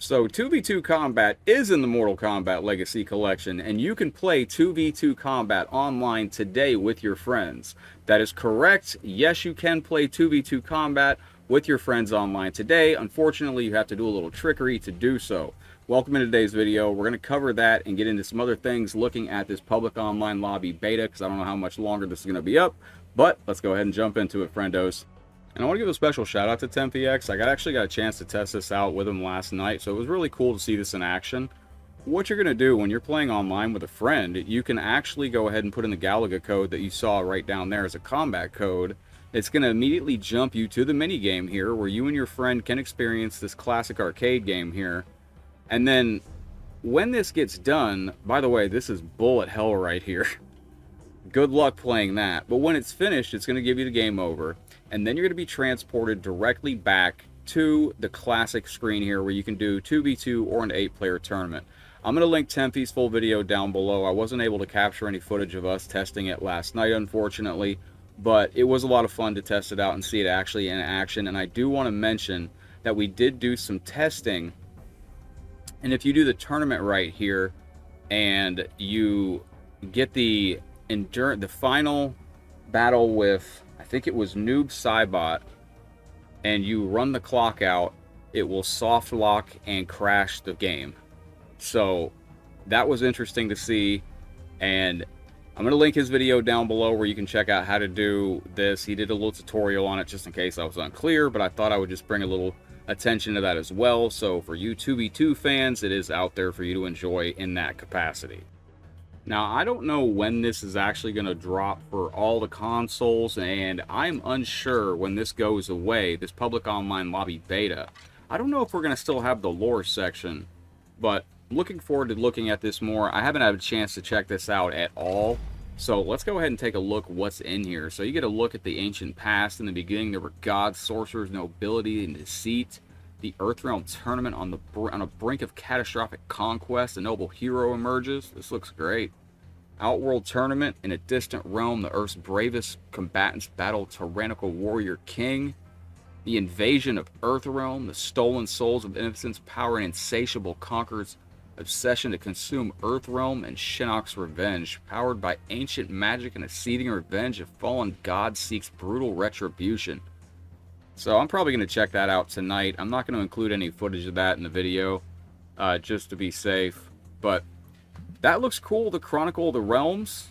So 2v2 combat is in the Mortal Kombat Legacy Collection, and you can play 2v2 combat online today with your friends. That is correct. Yes, you can play 2v2 combat with your friends online today. Unfortunately, you have to do a little trickery to do so. Welcome in today's video. We're going to cover that and get into some other things looking at this public online lobby beta, because I don't know how much longer this is going to be up, but let's go ahead and jump into it, friendos. And I want to give a special shout out to Tempiex. I actually got a chance to test this out with him last night, so it was really cool to see this in action. What you're going to do when you're playing online with a friend, you can actually go ahead and put in the Galaga code that you saw right down there as a combat code. It's going to immediately jump you to the minigame here, where you and your friend can experience this classic arcade game here. And then when this gets done, by the way, this is bullet hell right here. Good luck playing that. But when it's finished, it's going to give you the game over. And then you're going to be transported directly back to the classic screen here, where you can do 2v2 or an 8-player tournament. I'm going to link Tempie's full video down below. I wasn't able to capture any footage of us testing it last night, unfortunately. But it was a lot of fun to test it out and see it actually in action. And I do want to mention that we did do some testing. And if you do the tournament right here, and you get the final battle with, I think it was Noob Saibot, and you run the clock out, it will soft lock and crash the game. So that was interesting to see, and I'm going to link his video down below where you can check out how to do this. He did a little tutorial on it just in case I was unclear, but I thought I would just bring a little attention to that as well. So for you 2v2 fans, it is out there for you to enjoy in that capacity. Now, I don't know when this is actually going to drop for all the consoles, and I'm unsure when this goes away, this public online lobby beta. I don't know if we're going to still have the lore section, but I'm looking forward to looking at this more. I haven't had a chance to check this out at all, so let's go ahead and take a look what's in here. So you get a look at the ancient past. In the beginning, there were gods, sorcerers, nobility, and deceit. The Earthrealm tournament on a brink of catastrophic conquest. A noble hero emerges. This looks great. Outworld tournament. In a distant realm, the Earth's bravest combatants battle tyrannical warrior king. The invasion of Earthrealm. The stolen souls of innocence power an insatiable conqueror's obsession to consume Earthrealm, and Shinnok's revenge. Powered by ancient magic and a seething revenge, a fallen god seeks brutal retribution. So I'm probably going to check that out tonight. I'm not going to include any footage of that in the video, just to be safe. But that looks cool, the Chronicle of the Realms.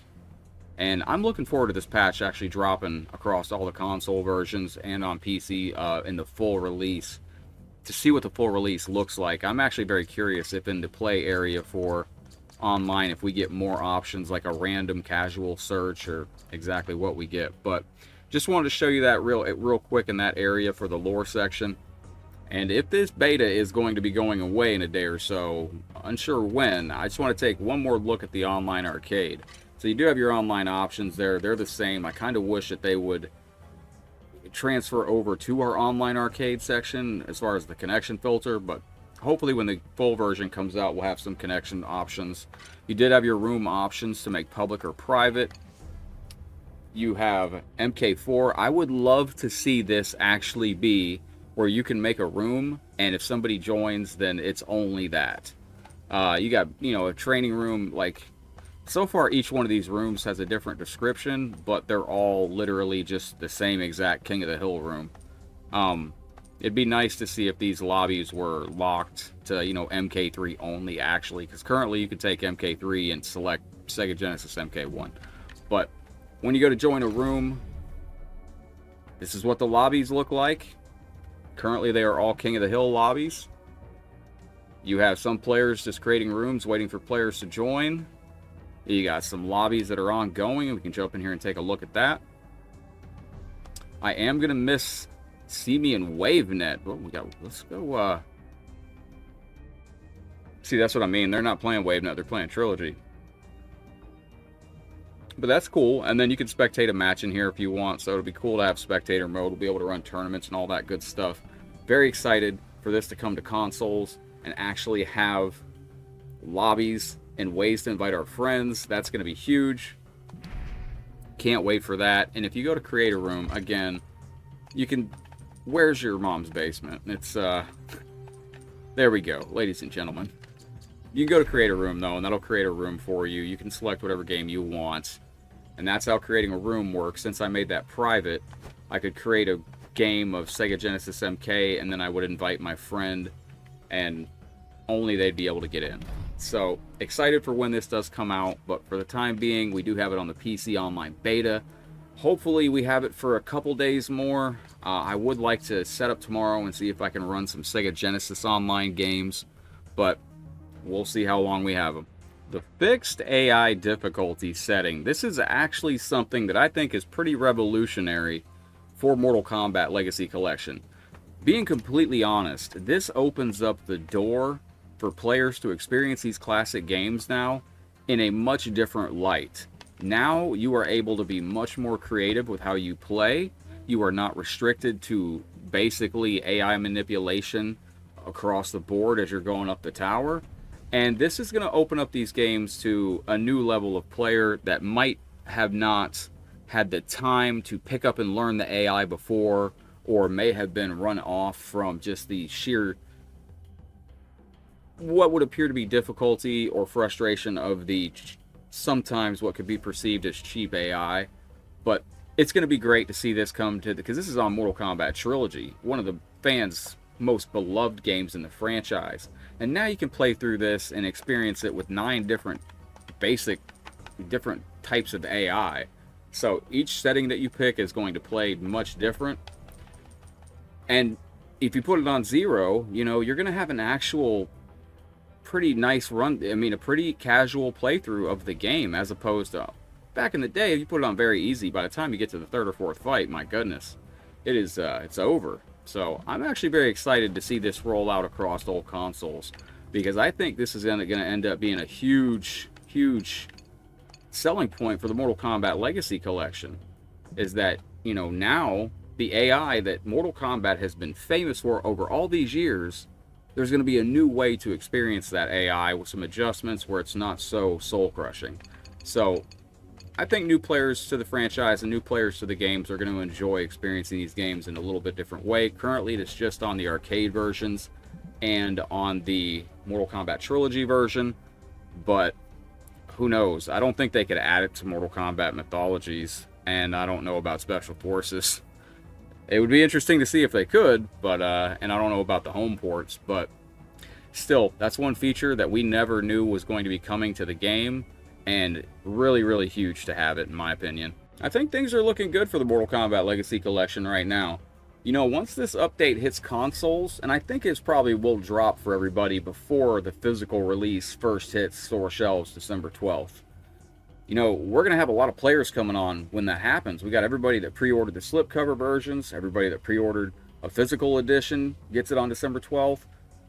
And I'm looking forward to this patch actually dropping across all the console versions and on PC in the full release, to see what the full release looks like. I'm actually very curious if in the play area for online, if we get more options like a random casual search or exactly what we get. But just wanted to show you that real quick in that area for the lore section. And if this beta is going to be going away in a day or so, unsure when, I just want to take one more look at the online arcade. So you do have your online options there. They're the same. I kind of wish that they would transfer over to our online arcade section as far as the connection filter, but hopefully when the full version comes out, we'll have some connection options. You did have your room options to make public or private. You have MK4. I would love to see this actually be where you can make a room, and if somebody joins, then it's only that. You got, a training room. Like, so far each one of these rooms has a different description, but they're all literally just the same exact King of the Hill room. It'd be nice to see if these lobbies were locked to, MK3 only, actually, because currently you could take MK3 and select Sega Genesis MK1. But when you go to join a room, this is what the lobbies look like. Currently, they are all King of the Hill lobbies. You have some players just creating rooms, waiting for players to join. You got some lobbies that are ongoing, and we can jump in here and take a look at that. I am going to miss See and WaveNet. Oh, let's go. See, that's what I mean. They're not playing WaveNet, they're playing Trilogy. But that's cool. And then you can spectate a match in here if you want. So it'll be cool to have spectator mode. We'll be able to run tournaments and all that good stuff. Very excited for this to come to consoles and actually have lobbies and ways to invite our friends. That's going to be huge. Can't wait for that. And if you go to create a room, again, you can... Where's your mom's basement? It's There we go, ladies and gentlemen. You can go to create a room though, and that'll create a room for you. You can select whatever game you want. And that's how creating a room works. Since I made that private, I could create a game of Sega Genesis MK, and then I would invite my friend, and only they'd be able to get in. So, excited for when this does come out, but for the time being, we do have it on the PC Online Beta. Hopefully, we have it for a couple days more. I would like to set up tomorrow and see if I can run some Sega Genesis Online games, but we'll see how long we have them. The fixed AI difficulty setting. This is actually something that I think is pretty revolutionary for Mortal Kombat Legacy Collection. Being completely honest, this opens up the door for players to experience these classic games now in a much different light. Now you are able to be much more creative with how you play. You are not restricted to basically AI manipulation across the board as you're going up the tower. And this is going to open up these games to a new level of player that might have not had the time to pick up and learn the AI before, or may have been run off from just the sheer, what would appear to be difficulty or frustration of the sometimes what could be perceived as cheap AI. But it's going to be great to see this come to, because this is on Mortal Kombat Trilogy, one of the fans' most beloved games in the franchise. And now you can play through this and experience it with 9 different different types of AI. So each setting that you pick is going to play much different. And if you put it on 0, you know, you're going to have an actual pretty nice run. I mean, a pretty casual playthrough of the game, as opposed to back in the day, if you put it on very easy, by the time you get to the 3rd or 4th fight, my goodness, it is it's over. So I'm actually very excited to see this roll out across all consoles, because I think this is going to end up being a huge selling point for the Mortal Kombat Legacy Collection. Is that, you know, now the AI that Mortal Kombat has been famous for over all these years, there's going to be a new way to experience that AI with some adjustments where it's not so soul-crushing. So I think new players to the franchise and new players to the games are going to enjoy experiencing these games in a little bit different way. Currently, it's just on the arcade versions and on the Mortal Kombat Trilogy version, but who knows? I don't think they could add it to Mortal Kombat Mythologies, and I don't know about Special Forces. It would be interesting to see if they could, but and I don't know about the home ports, but still, that's one feature that we never knew was going to be coming to the game, and really huge to have it, in my opinion. I think things are looking good for the Mortal Kombat Legacy Collection right now. You know, once this update hits consoles, and I think it's probably will drop for everybody before the physical release first hits store shelves December 12th. You know, we're going to have a lot of players coming on when that happens. We got everybody that pre-ordered the slipcover versions, everybody that pre-ordered a physical edition gets it on December 12th.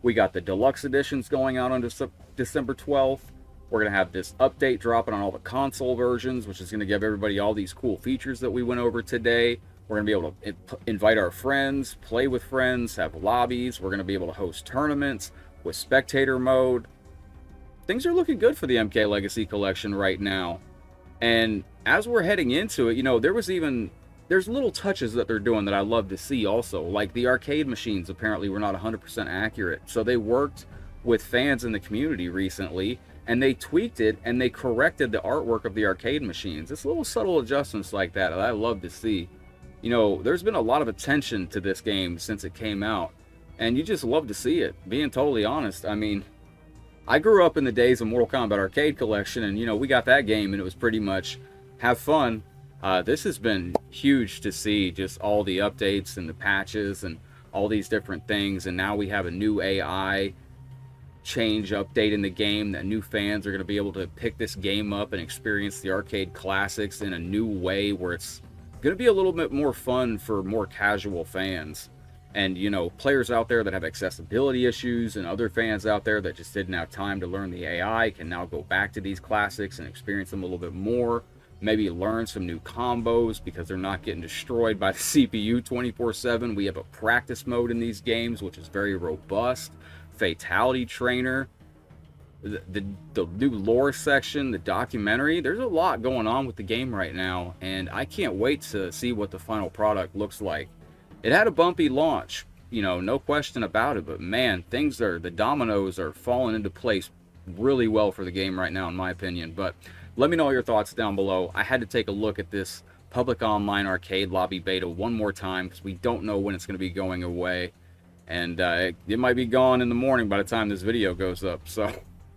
We got the deluxe editions going out on December 12th. We're going to have this update dropping on all the console versions, which is going to give everybody all these cool features that we went over today. We're going to be able to invite our friends, play with friends, have lobbies. We're going to be able to host tournaments with spectator mode. Things are looking good for the MK Legacy Collection right now. And as we're heading into it, you know, there's little touches that they're doing that I love to see also. Like the arcade machines apparently were not 100% accurate. So they worked with fans in the community recently, and they tweaked it and they corrected the artwork of the arcade machines. It's little subtle adjustments like that I love to see. You know, there's been a lot of attention to this game since it came out, and you just love to see it, being totally honest. I mean, I grew up in the days of Mortal Kombat Arcade Collection, and, you know, we got that game, and it was pretty much have fun. This has been huge to see, just all the updates and the patches and all these different things, and now we have a new AI change update in the game that new fans are going to be able to pick this game up and experience the arcade classics in a new way where it's going to be a little bit more fun for more casual fans. And, you know, players out there that have accessibility issues and other fans out there that just didn't have time to learn the AI can now go back to these classics and experience them a little bit more. Maybe learn some new combos because they're not getting destroyed by the CPU 24/7. We have a practice mode in these games, which is very robust. Fatality trainer, the new lore section, the documentary. There's a lot going on with the game right now, and I can't wait to see what the final product looks like. It had a bumpy launch, you know, no question about it. But man, the dominoes are falling into place really well for the game right now, in my opinion. But let me know your thoughts down below. I had to take a look at this public online arcade lobby beta one more time because we don't know when it's going to be going away. And it might be gone in the morning by the time this video goes up. So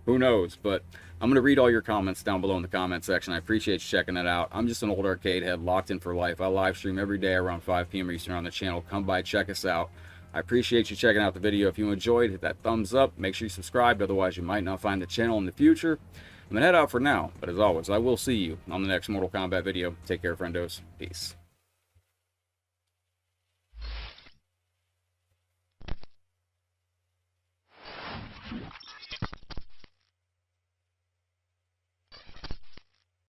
who knows? But I'm going to read all your comments down below in the comment section. I appreciate you checking that out. I'm just an old arcade head locked in for life. I live stream every day around 5 p.m. Eastern on the channel. Come by, check us out. I appreciate you checking out the video. If you enjoyed, hit that thumbs up. Make sure you subscribe, otherwise you might not find the channel in the future. I'm going to head out for now, but as always, I will see you on the next Mortal Kombat video. Take care, friendos. Peace.